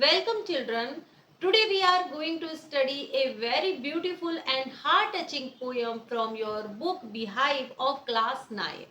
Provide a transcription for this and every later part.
Welcome, children. Today we are going to study a very beautiful and heart-touching poem from your book Beehive of class 9.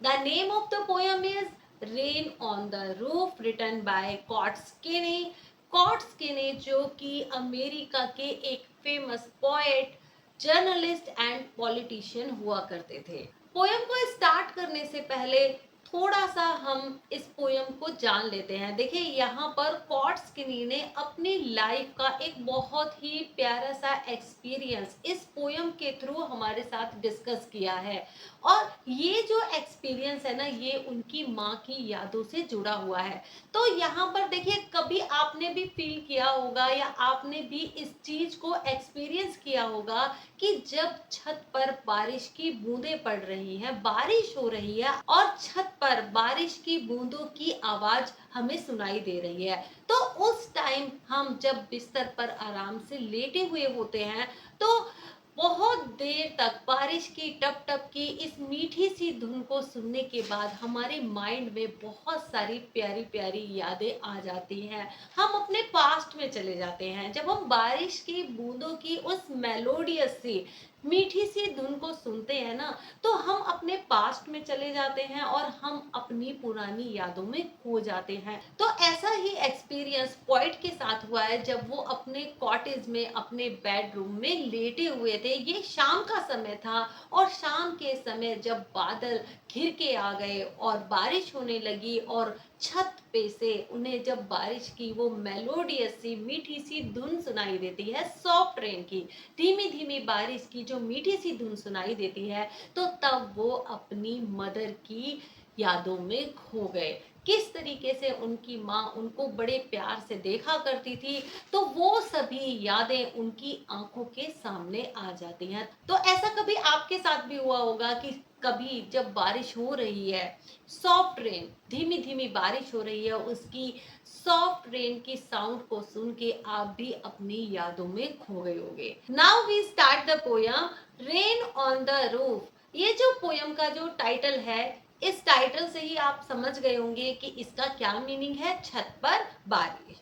The name of the poem is Rain on the Roof, written by Cort Skinny. Cort Skinny जो कि America के एक famous poet, journalist and politician हुआ करते थे। Poem को start करने से पहले थोड़ा सा हम इस पोयम को जान लेते हैं। देखिए, यहाँ पर कॉट स्किनी ने अपनी लाइफ का एक बहुत ही प्यारा सा एक्सपीरियंस इस पोयम के थ्रू हमारे साथ डिस्कस किया है। और ये जो एक्सपीरियंस है ना, ये उनकी माँ की यादों से जुड़ा हुआ है। तो यहाँ पर देखिए, कभी आपने भी फील किया होगा या आपने भी इस चीज को एक्सपीरियंस किया होगा कि जब छत पर बारिश की बूंदें पड़ रही हैं, बारिश हो रही है और छत पर बारिश की बूंदों की आवाज हमें सुनाई दे रही है, तो उस टाइम हम जब बिस्तर पर आराम से लेटे हुए होते हैं, तो बहुत देर तक बारिश की टप टप की इस मीठी सी धुन को सुनने के बाद हमारे माइंड में बहुत सारी प्यारी प्यारी यादें आ जाती हैं। हम अपने पास्ट में चले जाते हैं। जब हम बारिश की बूंदों की उस मेलोडियस सी मीठी सी धुन को सुनते हैं ना, तो हम अपने पास्ट में चले जाते हैं और हम अपनी पुरानी यादों में खो जाते हैं। तो ऐसा ही एक्सपीरियंस पॉइंट के साथ हुआ है जब वो अपने कॉटेज में अपने बेडरूम में लेटे हुए थे। ये शाम का समय था और शाम के समय जब बादल घिर के आ गए और बारिश होने लगी और छत पे से उन्हें जब बारिश की वो मेलोडियस सी मीठी सी धुन सुनाई देती है, सॉफ्ट रेन की धीमी धीमी बारिश की जो मीठी सी धुन सुनाई देती है, तो तब वो अपनी मदर की यादों में खो गए। किस तरीके से उनकी माँ उनको बड़े प्यार से देखा करती थी, तो वो सभी यादें उनकी आंखों के सामने आ जाती हैं। तो ऐसा कभी आपके साथ भी हुआ होगा कि कभी जब बारिश हो रही है, सॉफ्ट रेन, धीमी धीमी बारिश हो रही है, उसकी सॉफ्ट रेन की साउंड को सुन के आप भी अपनी यादों में खो गए होंगे। Now we start the poem rain on the roof. ये जो पोयम का जो टाइटल है, इस टाइटल से ही आप समझ गए होंगे कि इसका क्या मीनिंग है, छत पर बारिश।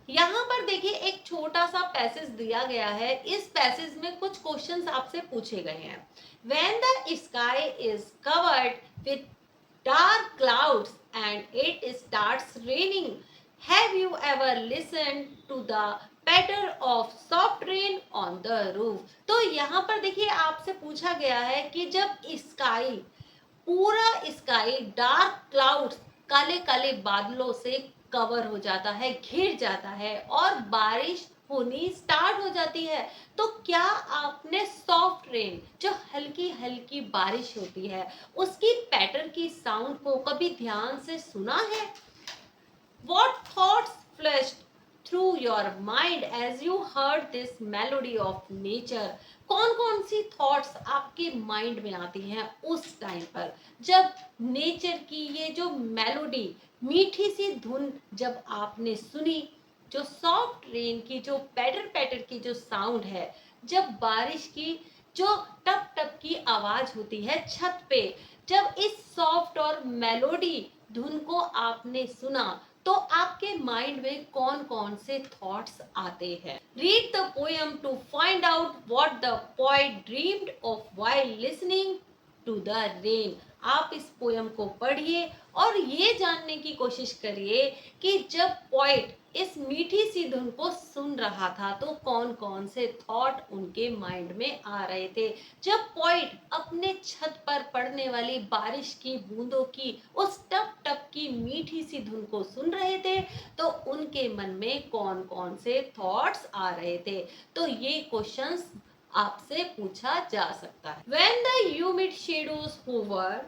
यहाँ पर देखिए, एक छोटा सा पैसेज दिया गया है। इस पैसेज में कुछ क्वेश्चंस आपसे पूछे गए हैं। When the sky is covered with dark clouds and it starts raining, have you ever listened to the patter of soft rain on the roof? तो यहाँ पर देखिए, आपसे पूछा गया है कि जब स्काई, पूरा स्काई डार्क क्लाउड्स, काले काले बादलों से कवर हो जाता है, घिर जाता है और बारिश होनी स्टार्ट हो जाती है, तो क्या आपने सॉफ्ट रेन, जो हल्की हल्की बारिश होती है, उसकी पैटर्न की साउंड को कभी ध्यान से सुना है? What thoughts flashed through your mind as you heard this melody of nature? कौन कौन सी थॉट्स आपके माइंड में आती हैं उस टाइम पर जब नेचर की ये जो मेलोडी, मीठी सी धुन जब आपने सुनी, जो सॉफ्ट रेन की जो पैटर पैटर की जो साउंड है, जब बारिश की जो टप टप की आवाज होती है छत पे, जब इस सॉफ्ट और मेलोडी धुन को आपने सुना, तो आपके माइंड में कौन कौन से थॉट्स आते हैं? Read the poem to find out what the poet dreamed of while listening to the rain. आप इस पोयम को पढ़िए और ये जानने की कोशिश करिए कि जब पोएट इस मीठी सी धुन को सुन रहा था, तो कौन कौन से थॉट उनके माइंड में आ रहे थे। जब पोएट अपने छत पर पड़ने वाली बारिश की बूंदों की उस टप टप की मीठी सी धुन को सुन रहे थे, तो उनके मन में कौन कौन से थॉट्स आ रहे थे। तो ये क्वेश्चंस आपसे पूछा जा सकता है। When the humid shadows hover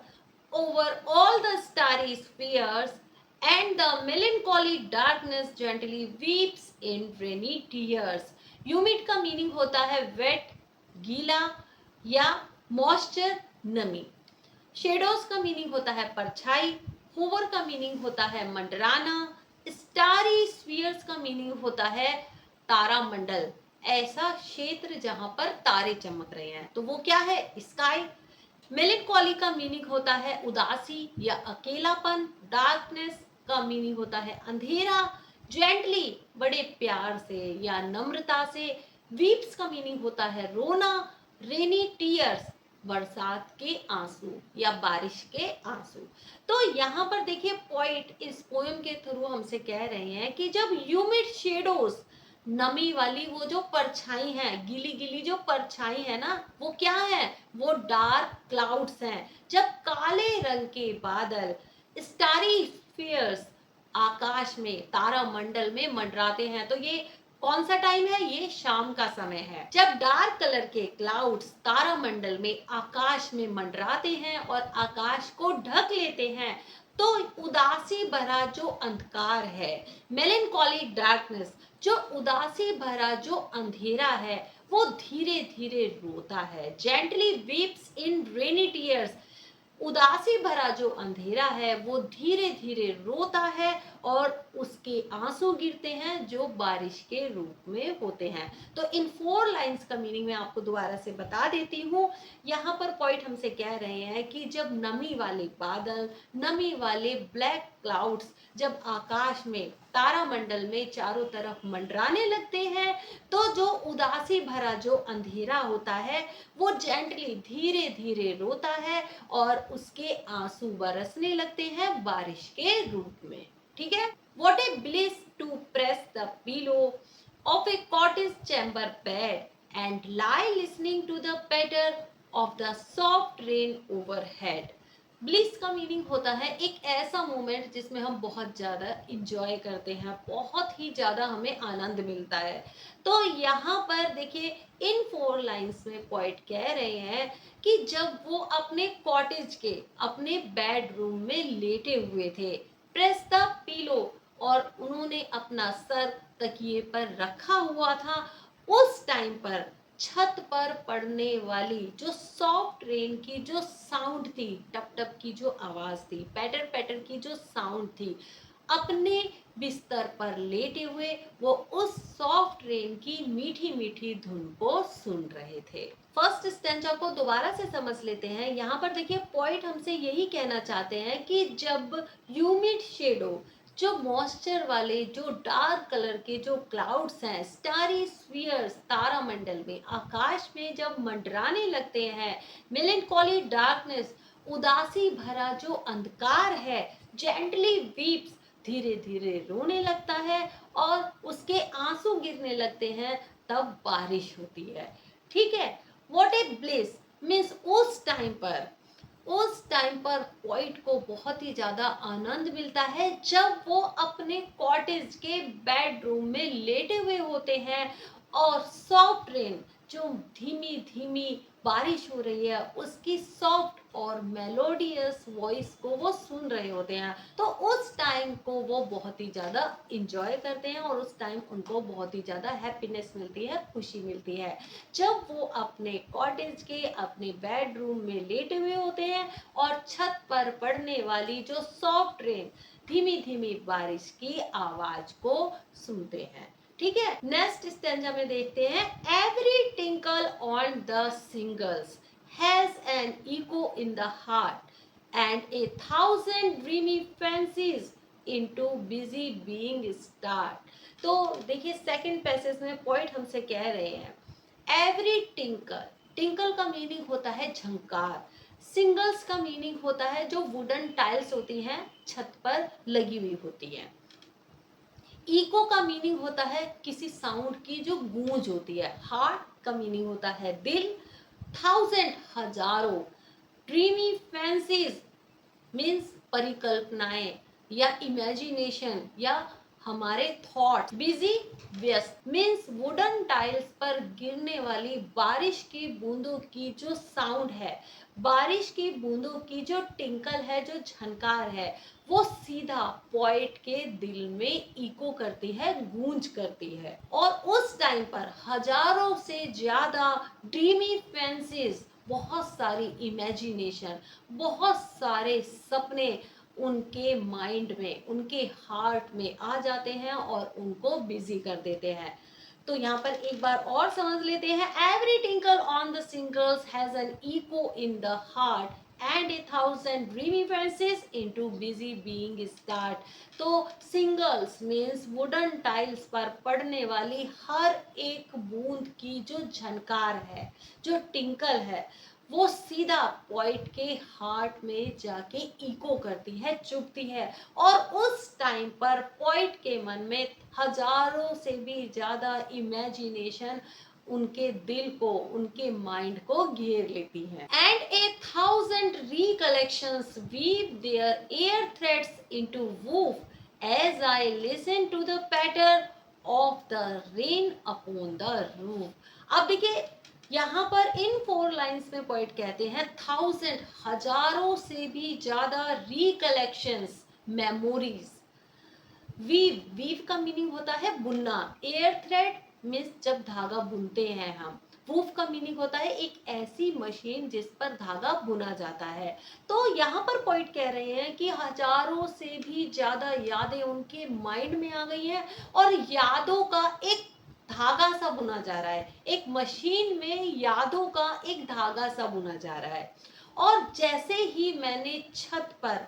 over all the starry spheres and the melancholy darkness gently weeps in rainy tears. Humid का मीनिंग होता है वेट, गीला या मॉइस्चर, नमी। शेडोज का मीनिंग होता है परछाई। होवर का मीनिंग होता है मंडराना। स्टारी स्फीयर्स का मीनिंग होता है तारामंडल, ऐसा क्षेत्र जहां पर तारे चमक रहे हैं, तो वो क्या है, स्काई। मेलिनकॉली का मीनिंग होता है उदासी या अकेलापन। डार्कनेस का मीनिंग होता है अंधेरा। जेंटली बड़े प्यार से या नम्रता से। वीप्स का मीनिंग होता है रोना। रेनी टीयर्स बरसात के आंसू या बारिश के आंसू। तो यहाँ पर देखिए पोइट इस पोएम के थ्रू हमसे कह रहे हैं कि जब ह्यूमिड शेडोज, नमी वाली वो जो परछाई है, गीली गीली जो परछाई है ना, वो क्या है, वो डार्क क्लाउड्स हैं। जब काले रंग के बादल, स्टारी स्फीयर्स, आकाश में तारा मंडल में मंडराते हैं, तो ये कौन सा टाइम है, ये शाम का समय है। जब डार्क कलर के क्लाउड्स तारा मंडल में आकाश में मंडराते हैं और आकाश को ढक लेते हैं, तो उदासी भरा जो अंधकार है, मेलनकॉली डार्कनेस, जो उदासी भरा जो अंधेरा है, वो धीरे धीरे रोता है। जेंटली वीप्स इन रेनी टीयर्स, उदासी भरा जो अंधेरा है वो धीरे धीरे रोता है और उसके आंसू गिरते हैं जो बारिश के रूप में होते हैं। तो इन 4 लाइंस का मीनिंग मैं आपको दोबारा से बता देती हूँ। यहाँ पर पॉइंट हमसे कह रहे हैं कि जब नमी वाले बादल, नमी वाले ब्लैक क्लाउड्स जब आकाश में तारामंडल में चारों तरफ मंडराने लगते हैं, तो जो उदासी भरा जो अंधेरा होता है वो जेंटली धीरे धीरे रोता है और उसके आंसू बरसने लगते हैं बारिश के रूप में। ठीक है। What a bliss to press the pillow of a cottage chamber bed and lie listening to the patter of the soft rain overhead. Bliss का मीनिंग होता है एक ऐसा मोमेंट जिसमें हम बहुत ज़्यादा इंजॉय करते हैं, बहुत ही ज़्यादा हमें आनंद मिलता है। तो यहाँ पर देखिए इन 4 लाइंस में पोएट कह रहे हैं कि जब वो अपने कॉटेज के अपने बेडरूम में लेटे हुए थे, प्रेस द पिलो, और उन्होंने अपना सर तकिए पर रखा हुआ था, उस टाइम पर छत पर पड़ने वाली जो सॉफ्ट रेन की जो साउंड थी, टप टप की जो आवाज थी, पैटर पैटर की जो साउंड थी, अपने बिस्तर पर लेटे हुए वो उस सॉफ्ट रेन की मीठी मीठी धुन को सुन रहे थे। फर्स्ट स्टेंजा को दोबारा से समझ लेते हैं। यहाँ पर देखिए पॉइंट हमसे यही कहना चाहते हैं कि जब ह्यूमिड शेडो, जो मॉइस्चर वाले जो डार्क कलर के जो क्लाउड्स हैं, स्टारी स्फीयर्स तारामंडल में आकाश में जब मंडराने लगते हैं, मेलनकॉली डार्कनेस, उदासी भरा जो अंधकार है, जेंटली वीप्स, धीरे धीरे रोने लगता है और उसके आंसू गिरने लगते हैं, तब बारिश होती है। ठीक है। व्हाट ए ब्लिस मीन्स उस टाइम पर पोइट को बहुत ही ज्यादा आनंद मिलता है जब वो अपने कॉटेज के बेडरूम में लेटे हुए होते हैं और सॉफ्ट रेन, जो धीमी धीमी बारिश हो रही है, उसकी सॉफ्ट और मेलोडियस वॉइस को वो सुन रहे होते हैं। तो उस टाइम को वो बहुत ही ज़्यादा इंजॉय करते हैं और उस टाइम उनको बहुत ही ज़्यादा हैप्पीनेस मिलती है, खुशी मिलती है, जब वो अपने कॉटेज के अपने बेडरूम में लेटे हुए होते हैं और छत पर पड़ने वाली जो सॉफ्ट रेन, धीमी धीमी बारिश की आवाज को सुनते हैं। ठीक है। नेक्स्ट स्टेंजा में देखते हैं, every tinkle on the shingles has an echo in the heart and a thousand dreamy fancies into busy being start. तो देखिए सेकंड पैसेज में पॉइंट हमसे कह रहे हैं, एवरी टिंकल, टिंकल का मीनिंग होता है झंकार, सिंगल्स का मीनिंग होता है जो वुडन टाइल्स होती हैं छत पर लगी हुई होती हैं। इको का मीनिंग होता है किसी साउंड की जो गूंज होती है। हार्ट का मीनिंग होता है दिल। थाउजेंड हजारों, ड्रीमी फैंसीज मीन्स परिकल्पनाएं या इमेजिनेशन या हमारे थॉट। बिजी व्यस्त मीन्स वुडन टाइल्स पर गिरने वाली बारिश की बूंदों की जो साउंड है, बारिश की बूंदों की जो टिंकल है, जो झनकार है, वो सीधा पोएट के दिल में इको करती है, गूंज करती है। और उस टाइम पर हजारों से ज्यादा ड्रीमी फैंसीज, बहुत सारी इमेजिनेशन, बहुत सारे सपने उनके माइंड में, उनके हार्ट में आ जाते हैं और उनको बिजी कर देते हैं। तो यहाँ पर एक बार और समझ लेते हैं, every tinkle on the shingles has an echo in the heart and 1,000 dreamy fences into busy being start. तो सिंगल्स मीन्स वुडन टाइल्स पर पड़ने वाली हर एक बूंद की जो झनकार है, जो टिंकल है, वो सीधा पोइट के हार्ट में जाके इको करती है, चुभती है। और उस टाइम पर पोइट के मन में हजारों से भी ज्यादा इमेजिनेशन उनके दिल को, उनके माइंड को घेर लेती है। And 1,000 recollections weave their air threads into woof as I listen to the patter of the rain upon the roof। अब देखिए यहाँ पर इन 4 लाइन्स में पोइट कहते हैं 1,000 हजारों से भी ज्यादा रिकलेक्शंस, मेमोरीज। वीव का मीनिंग होता है बुनना, एयर थ्रेड मीन्स जब धागा बुनते हैं हम, वूफ का मीनिंग होता है एक ऐसी मशीन जिस पर धागा बुना जाता है। तो यहाँ पर पॉइंट कह रहे हैं कि हजारों से भी ज्यादा यादें उनके माइंड में आ गई हैं और यादों का एक धागा सा बुना जा रहा है, एक मशीन में यादों का एक धागा सा बुना जा रहा है। और जैसे ही मैंने छत पर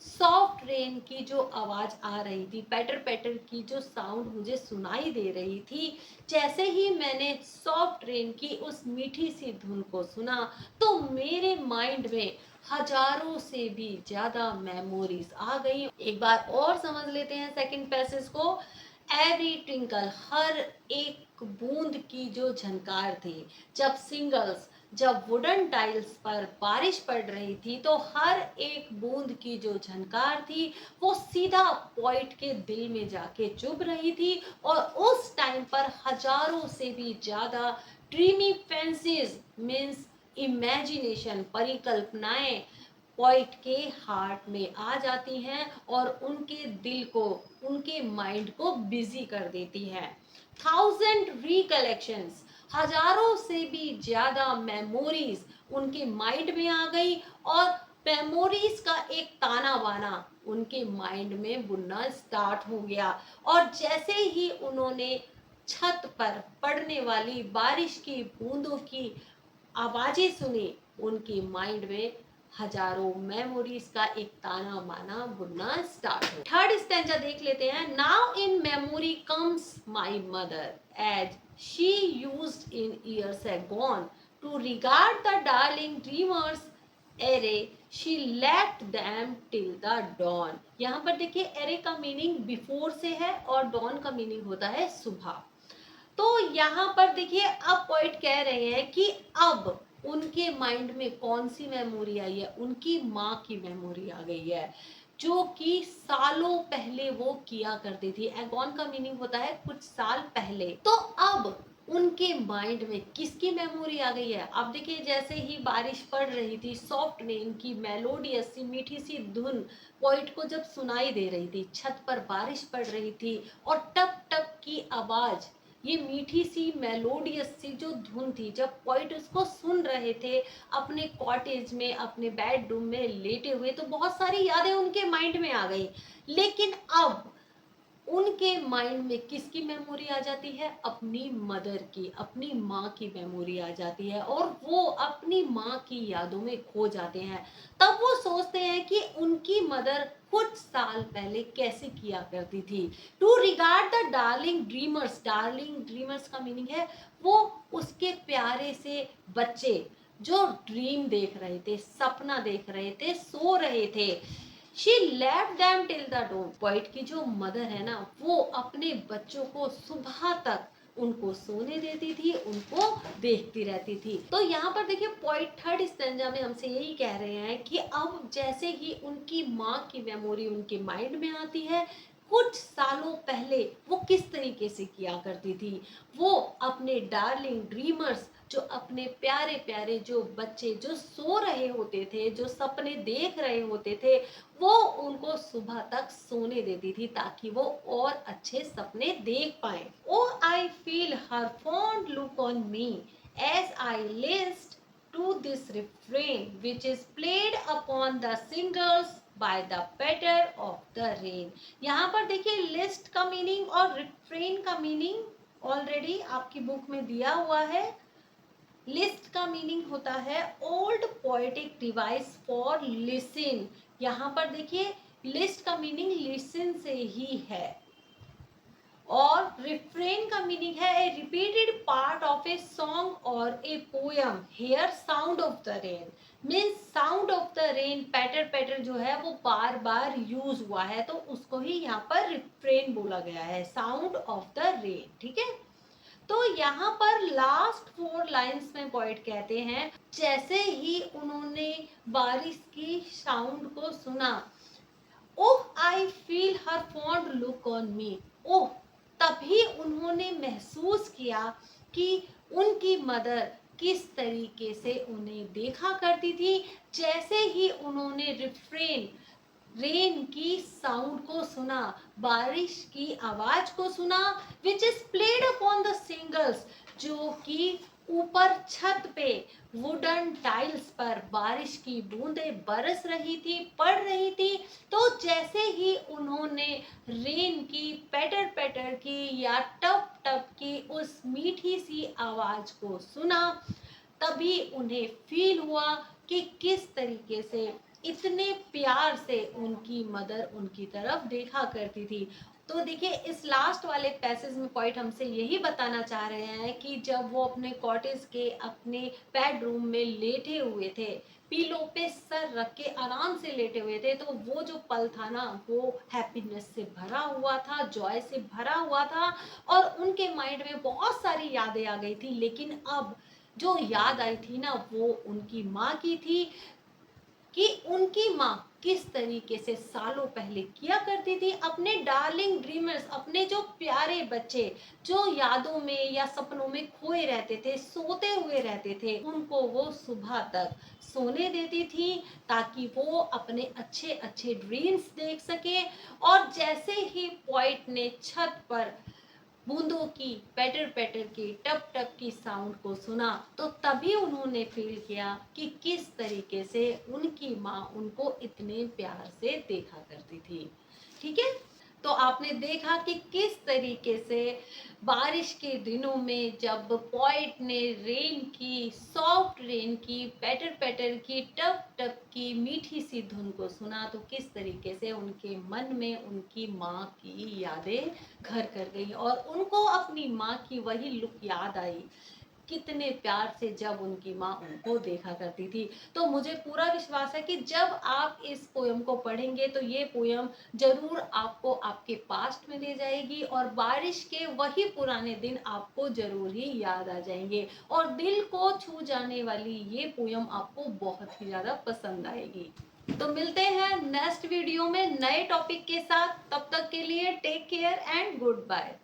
सॉफ्ट रेन की जो आवाज आ रही थी, पैटर पैटर की जो साउंड मुझे सुनाई दे रही थी, जैसे ही मैंने सॉफ्ट रेन की उस मीठी सी धुन को सुना, तो मेरे माइंड में हजारों से भी ज्यादा मेमोरीज आ गई। एक बार और समझ लेते हैं सेकंड पैसेज को। एवरी ट्विंकल, हर एक बूंद की जो झनकार थी, जब वुडन टाइल्स पर बारिश पड़ रही थी, तो हर एक बूंद की जो झनकार थी वो सीधा पॉइंट के दिल में जाके चुभ रही थी। और उस टाइम पर हजारों से भी ज्यादा ड्रीमी फैंसीज मीन्स इमेजिनेशन, परिकल्पनाएं पॉइंट के हार्ट में आ जाती हैं और उनके दिल को, उनके माइंड को बिजी कर देती हैं। 1,000 रिकलेक्शंस, हजारों से भी ज्यादा मेमोरीज उनके माइंड में आ गई और मेमोरीज का एक ताना बाना उनके माइंड में बुनना स्टार्ट हो गया। और जैसे ही उन्होंने छत पर पड़ने वाली बारिश की बूंदों की आवाजें सुनी, उनके माइंड में हजारों मेमोरीज का एक ताना बाना बुनना स्टार्ट हो। थर्ड स्टैंजा देख लेते हैं। Now in memory comes my mother as she used in years agone to regard the darling dreamers ere, she left them till the dawn. यहाँ पर देखिए एरे का मीनिंग बिफोर से है और डॉन का मीनिंग होता है सुबह। तो यहाँ पर देखिए अब पॉइंट कह रहे हैं कि अब उनके माइंड में कौन सी मेमोरी आई है, उनकी माँ की मेमोरी आ गई है, जो कि सालों पहले वो किया करती थी। एगॉन का मीनिंग होता है कुछ साल पहले। तो अब उनके माइंड में किसकी मेमोरी आ गई है? अब देखिए जैसे ही बारिश पड़ रही थी, सॉफ्ट रेन की मेलोडियस सी मीठी सी धुन पॉइंट को जब सुनाई दे रही थी, छत पर बारिश पड़ रही थी और टप टप की आवाज, ये मीठी सी मेलोडियस सी जो धुन थी, जब पॉइंट उसको सुन रहे थे अपने कॉटेज में, अपने बेडरूम में लेटे हुए, तो बहुत सारी यादें उनके माइंड में आ गई। लेकिन अब उनके माइंड में किसकी मेमोरी आ जाती है? अपनी मदर की, अपनी माँ की मेमोरी आ जाती है और वो अपनी माँ की यादों में खो जाते हैं। तब वो सोचते हैं कि उनकी मदर कुछ साल पहले कैसे किया करती थी। To regard the darling dreamers, darling dreamers का मीनिंग है वो उसके प्यारे से बच्चे जो ड्रीम देख रहे थे, सपना देख रहे थे, सो रहे थे। She left them till the dawn. Point की जो मदर है ना, वो अपने बच्चों को सुबह तक उनको सोने देती थी, उनको देखती रहती थी। तो यहाँ पर देखिए पॉइंट थर्ड स्टैंजा में हमसे यही कह रहे हैं कि अब जैसे ही उनकी माँ की मेमोरी उनके माइंड में आती है, कुछ सालों पहले वो किस तरीके से किया करती थी, वो अपने डार्लिंग ड्रीमर्स, जो अपने प्यारे प्यारे जो बच्चे जो सो रहे होते थे, जो सपने देख रहे होते थे, वो उनको सुबह तक सोने देती थी ताकि वो और अच्छे सपने देख पाए। Oh I feel her fond look on me as I listen to this refrain which is played upon the singers by the patter of the rain। यहाँ पर देखिए लिस्ट का मीनिंग और रिफ्रेन का मीनिंग ऑलरेडी आपकी book में दिया हुआ है। लिस्ट का मीनिंग होता है old poetic device for listen. यहाँ पर देखिए लिस्ट का मीनिंग लिसन से ही है। और रिफ्रेन का मीनिंग है a repeated part of a song और a poem. Here sound of the rain means sound of the rain, patter patter जो है वो बार बार यूज हुआ है तो उसको ही यहाँ पर रिफ्रेन बोला गया है, साउंड ऑफ द रेन। ठीक है, तो यहाँ पर लास्ट 4 लाइंस में पोएट कहते हैं जैसे ही उन्होंने बारिश की साउंड को सुना, oh I feel her fond look on me. Oh, तभी उन्होंने महसूस किया कि उनकी मदर किस तरीके से उन्हें देखा करती थी। जैसे ही उन्होंने रिफ्रेन रेन की साउंड को सुना, बारिश की आवाज को सुना, which is played upon the singles, जो कि ऊपर छत पे वुडन टाइल्स पर बारिश की बूंदें बरस रही थी, पड़ रही थी। तो जैसे ही उन्होंने रेन की पैटर पैटर की या टप टप की उस मीठी सी आवाज को सुना, तभी उन्हें फील हुआ कि किस तरीके से इतने प्यार से उनकी मदर उनकी तरफ देखा करती थी। तो देखिए इस लास्ट वाले पैसेज में पॉइंट हमसे यही बताना चाह रहे हैं कि जब वो अपने कॉटेज के अपने बेडरूम में लेटे हुए थे, पीलो पे सर रख के आराम से लेटे हुए थे, तो वो जो पल था ना वो हैप्पीनेस से भरा हुआ था, जॉय से भरा हुआ था और उनके माइंड में बहुत सारी यादें आ गई थी। लेकिन अब जो याद आई थी ना वो उनकी माँ की थी कि उनकी माँ किस तरीके से सालों पहले किया करती थी अपने डार्लिंग ड्रीमर्स, अपने जो प्यारे बच्चे जो यादों में या सपनों में खोए रहते थे, सोते हुए रहते थे, उनको वो सुबह तक सोने देती थी ताकि वो अपने अच्छे अच्छे ड्रीम्स देख सके। और जैसे ही पॉइंट ने छत पर बूंदों की पैटर पैटर की टप टप की साउंड को सुना, तो तभी उन्होंने फील किया कि किस तरीके से उनकी माँ उनको इतने प्यार से देखा करती थी। ठीक है, तो आपने देखा कि किस तरीके से बारिश के दिनों में जब पॉइंट ने रेन की, सॉफ्ट रेन की, पैटर पैटर की, टप टप की मीठी सी धुन को सुना तो किस तरीके से उनके मन में उनकी माँ की यादें घर कर गई और उनको अपनी माँ की वही लुक याद आई, कितने प्यार से जब उनकी माँ उनको देखा करती थी। तो मुझे पूरा विश्वास है कि जब आप इस पोयम को पढ़ेंगे तो ये पोयम जरूर आपको आपके पास्ट में ले जाएगी और बारिश के वही पुराने दिन आपको जरूर ही याद आ जाएंगे और दिल को छू जाने वाली ये पोयम आपको बहुत ही ज्यादा पसंद आएगी। तो मिलते हैं नेक्स्ट वीडियो में नए टॉपिक के साथ, तब तक के लिए take care and good bye.